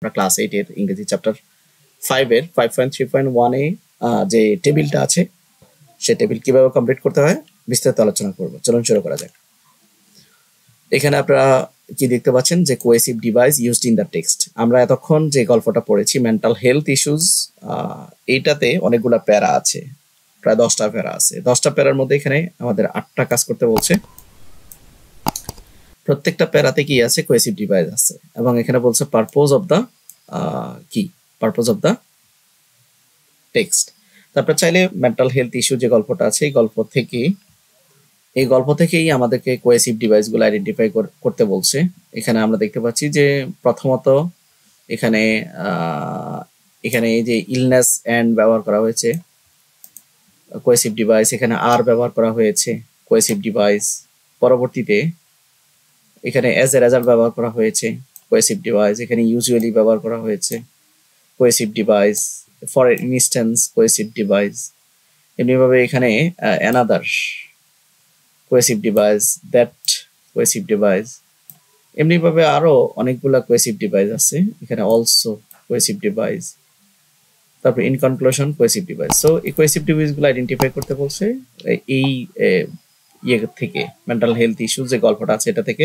আমরা ক্লাস 8 এর ইংরেজি চ্যাপ্টার 5 এর 5.3.1 এ যে টেবিলটা আছে সেই টেবিল কিভাবে কমপ্লিট করতে হয় বিস্তারিত আলোচনা করব। চলুন শুরু করা যাক। এখানে আপনারা কি দেখতে পাচ্ছেন যে cohesive device used in the text. আমরা এতক্ষণ যে গল্পটা পড়েছি মেন্টাল হেলথ ইস্যুস, এইটাতে অনেকগুলা প্যারা আছে, প্রায় 10টা প্যারা আছে। 10টা প্যারার মধ্যে এখানে আমাদের 8টা কাজ করতে বলছে। প্রত্যেকটা প্যারাতে কি আছে, কোহেসিভ ডিভাইস আছে, এবং এখানে বলছে purpose of the purpose of the text. তারপর চাইলে মেন্টাল হেলথ ইস্যু যে গল্পটা আছে এই গল্প থেকেই আমাদেরকে কোহেসিভ ডিভাইসগুলো আইডেন্টিফাই করতে বলছে। এখানে আমরা দেখতে পাচ্ছি যে প্রথমত এখানে এই যে ইলনেস এন্ড ব্যবহার করা হয়েছে কোহেসিভ ডিভাইস, এখানে আর ব্যবহার করা হয়েছে কোহেসিভ ডিভাইস। পরবর্তীতে এখানে অ্যাজ এ রেজাল্ট ব্যবহার করা হয়েছে কোহেসিভ ডিভাইস, এখানে ইউজুয়ালি ব্যবহার করা হয়েছে cohesive device, for instance cohesive device. এমনিভাবে এখানে another cohesive device, that cohesive device. এমনিভাবে আরো অনেকগুলা কোহেসিভ ডিভাইস আছে, এখানে অলসো কোহেসিভ ডিভাইস। তারপর in conclusion cohesive device. So এই কোহেসিভ ডিভাইসগুলো আইডেন্টিফাই করতে বলছে এই ইয়ে থেকে, মেন্টাল হেলথ ইস্যু যে গল্পটা আছে এটা থেকে।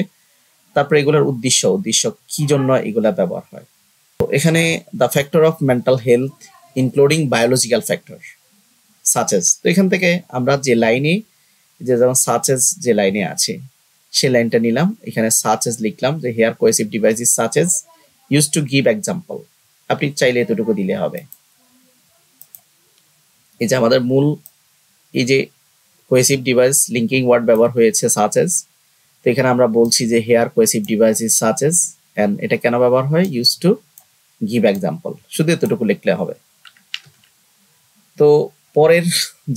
তারপরে এগুলোর উদ্দেশ্য কি জন্য এগুলা ব্যবহার হয়। তো এখানে the factor of mental health including biological factor such as. তো এখান থেকে আমরা যে লাইনে যেমন সাচেস যে লাইনে আছে সেই লাইনটা নিলাম, এখানে সাচেস লিখলাম যে here cohesive device is such as use to give example. আপনি চাইলে এতটুকু দিলে হবে। এই যে আমাদের মূল এই যে কোহেসিভ ডিভাইস লিঙ্কিং ওয়ার্ড ব্যবহার হয়েছে সাচেস। তো এখানে আমরা বলছি যে here cohesive device is such as, and এটা কেন ব্যবহার হয়, ইউজ টু গিভ এক্সাম্পল। শুধু এতটুকু লিখলে হবে। তো পরের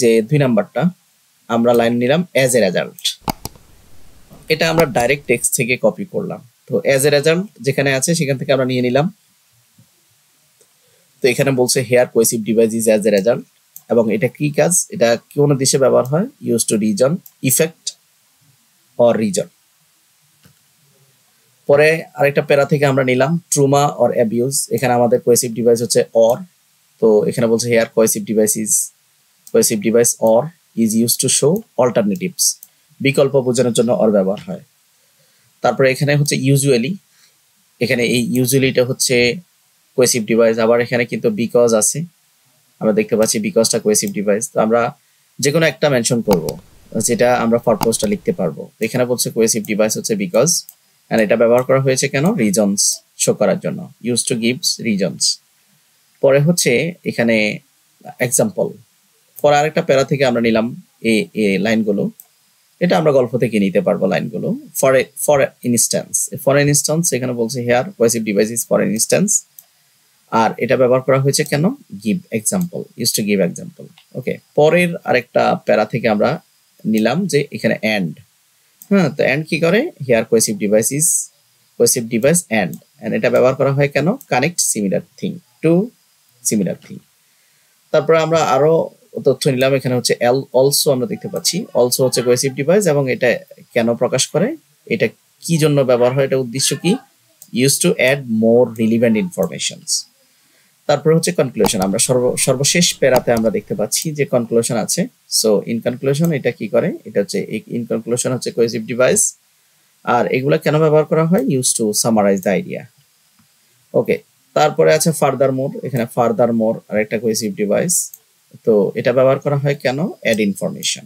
যে 2 নাম্বারটা আমরা লাইন নিলাম অ্যাজ এ রেজাল্ট। এটা আমরা ডাইরেক্ট টেক্সট থেকে কপি করলাম। তো অ্যাজ এ রেজাল্ট যেখানে আছে সেখান থেকে আমরা নিয়ে নিলাম। তো এখানে বলছে here cohesive device is as a result, এবং এটা কি কাজ, এটা কোন দেশে ব্যবহার হয়, use to reason effect or reason. পরে আরেকটা প্যারা থেকে আমরা নিলাম ট্রুমা অর অ্যাবিউজ। এখানে আমাদের কোহেসিভ ডিভাইস হচ্ছে অর। তো এখানে বলছে here cohesive device or is use to show alternatives. বিকল্প বোঝানোর জন্য অর ব্যবহার হয়। তারপরে এখানে হচ্ছে ইউজুয়ালি, এখানে এই ইউজুয়ালিটা হচ্ছে কোহেসিভ ডিভাইস। আবার এখানে কিন্তু বিকজ আছে, আমরা দেখতে পাচ্ছি বিকজটা কোহেসিভ ডিভাইস। তো আমরা যে কোনো একটা মেনশন করব, যেটা আমরা পারপোজটা লিখতে পারবো। এখানে বলছে কোহেসিভ ডিভাইস হচ্ছে বিকজ, এন্ড এটা ব্যবহার করা হয়েছে কেন, রিজনস শো করার জন্য, ইউজ টু গিভস রিজনস। পরে হচ্ছে এখানে এক্সাম্পল। পরে আরেকটা প্যারা থেকে আমরা নিলাম এই লাইনগুলো, এটা আমরা গল্প থেকে নিতে পারবো লাইনগুলো। ফর ইনস্ট্যান্স এখানে বলছে here cohesive device is for instance, আর এটা ব্যবহার করা হয়েছে কেন, give example, use to give example. Okay, পরের আরেকটা প্যারা থেকে আমরা নিলাম যে এখানে এন্ড। হ্যাঁ, তো এন্ড কি করে, হেয়ার কোহেসিভ ডিভাইস এন্ড এটা ব্যবহার করা হয় কেন, connect similar thing to similar thing. তারপরে আমরা আরো তথ্য নিলাম। এখানে হচ্ছে অলসো, আমরা দেখতে পাচ্ছি অলসো হচ্ছে কোহেসিভ ডিভাইস, এবং এটা কেন প্রকাশ করে, এটা কি জন্য ব্যবহার হয়, এটা উদ্দেশ্য কি, use to add more relevant informations. তারপর হচ্ছে কনক্লুশন। আমরা সর্বশেষ প্যারাতে আমরা দেখতে পাচ্ছি যে কনক্লুশন আছে। সো ইন কনক্লুশন এটা কি করে, এটা হচ্ছে ইন কনক্লুশন হচ্ছে কোহেসিভ ডিভাইস, আর এগুলা কেন ব্যবহার করা হয়, use to summarise the idea. Okay, তারপরে আছে ফার্দার মোর। এখানে ফার্দার মোর আর একটা কোহেসিভ ডিভাইস, তো এটা ব্যবহার করা হয় কেন, অ্যাড ইনফরমেশন।